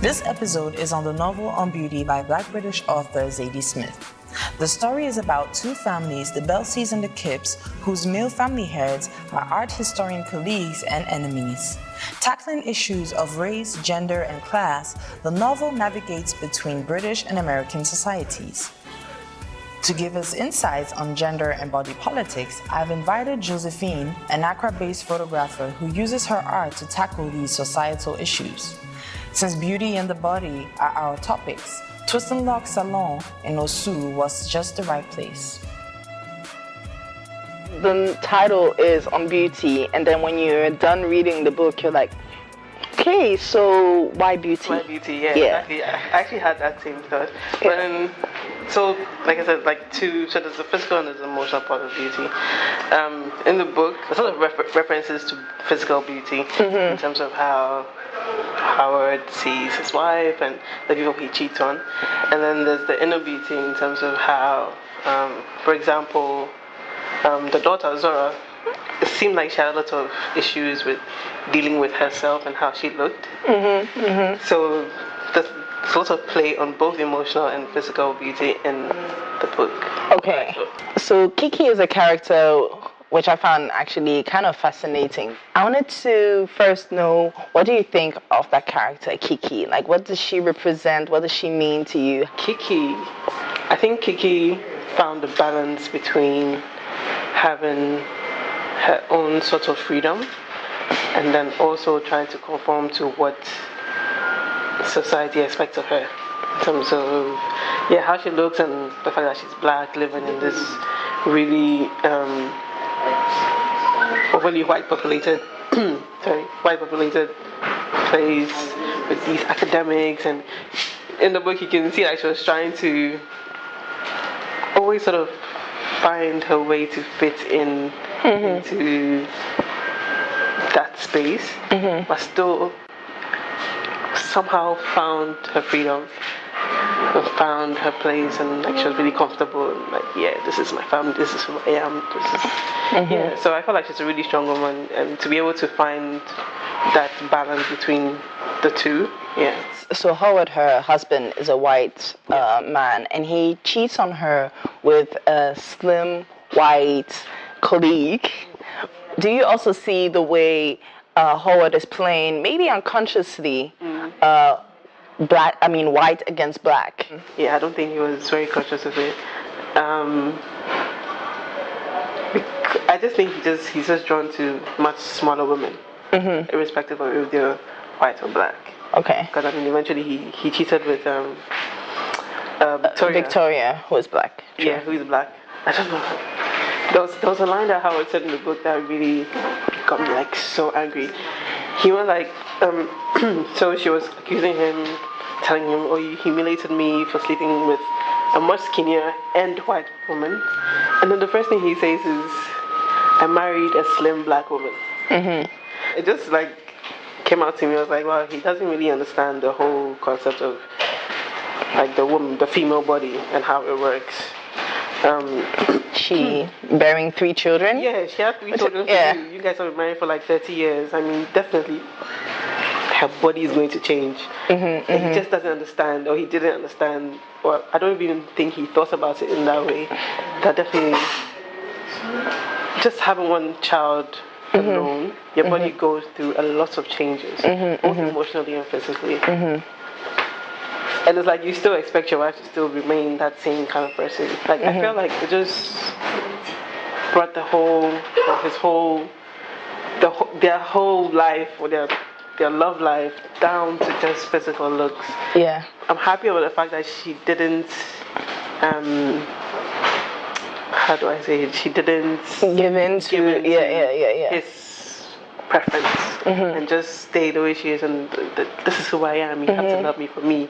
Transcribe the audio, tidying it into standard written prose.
This episode is on the novel On Beauty by Black British author Zadie Smith. The story is about two families, the Belsies and the Kipps, whose male family heads are art historian colleagues and enemies. Tackling issues of race, gender, and class, the novel navigates between British and American societies. To give us insights on gender and body politics, I've invited Josephine, an Accra-based photographer who uses her art to tackle these societal issues. Since beauty and the body are our topics, Twist and Lock Salon in Osu was just the right place. The title is On Beauty, and then when you're done reading the book, you're like, okay, so why beauty? Why beauty, yeah. Exactly. I actually had that same thought. But then, so like I said, so there's the physical and there's the emotional part of beauty. In the book, there's a lot of references to physical beauty in terms of how Howard sees his wife and the people he cheats on. And then there's the inner beauty in terms of how, for example, the daughter Zora, it seemed like she had a lot of issues with dealing with herself and how she looked. So there's a lot of play on both emotional and physical beauty in the book. Okay, so Kiki is a character which I found actually kind of fascinating. I wanted to first know, what do you think of that character, Kiki? Like, what does she represent? What does she mean to you? I think Kiki found a balance between having her own sort of freedom and then also trying to conform to what society expects of her in terms of how she looks and the fact that she's black, living in this really overly white populated place with these academics. And in the book you can see that she was trying to always sort of find her way to fit in into that space, but still somehow found her freedom and found her place, and like she was really comfortable and like, this is my family, this is who I am, so I felt like she's a really strong woman, and to be able to find that balance between the two. So Howard, her husband, is a white man, and he cheats on her with a slim white colleague. Do you also see the way Howard is playing, maybe unconsciously, white against black? I don't think he was very conscious of it. I just think he's just drawn to much smaller women, irrespective of if they're white or black. Okay. Because eventually he cheated with Victoria, who is black. True. Yeah, who is black. I don't know. There was a line that Howard said in the book that really got me like so angry. He was like, so she was accusing him, telling him, oh, you humiliated me for sleeping with a much skinnier and white woman. And then the first thing he says is, I married a slim black woman. It just like came out to me. I was like, wow, he doesn't really understand the whole concept of like the female body and how it works. She bearing 3 children? Yeah, she had 3 children. You guys have been married for like 30 years. Definitely her body is going to change. And he just doesn't understand, or he didn't understand, or I don't even think he thought about it in that way. That definitely, just having one child alone, your body goes through a lot of changes, both emotionally and physically. And it's like you still expect your wife to still remain that same kind of person. Like I feel like it just brought their whole life, or their love life down to just physical looks. I'm happy about the fact that she didn't how do I say it? She didn't give in to his preference and just stay the way she is, and this is who I am. You have to love me for me.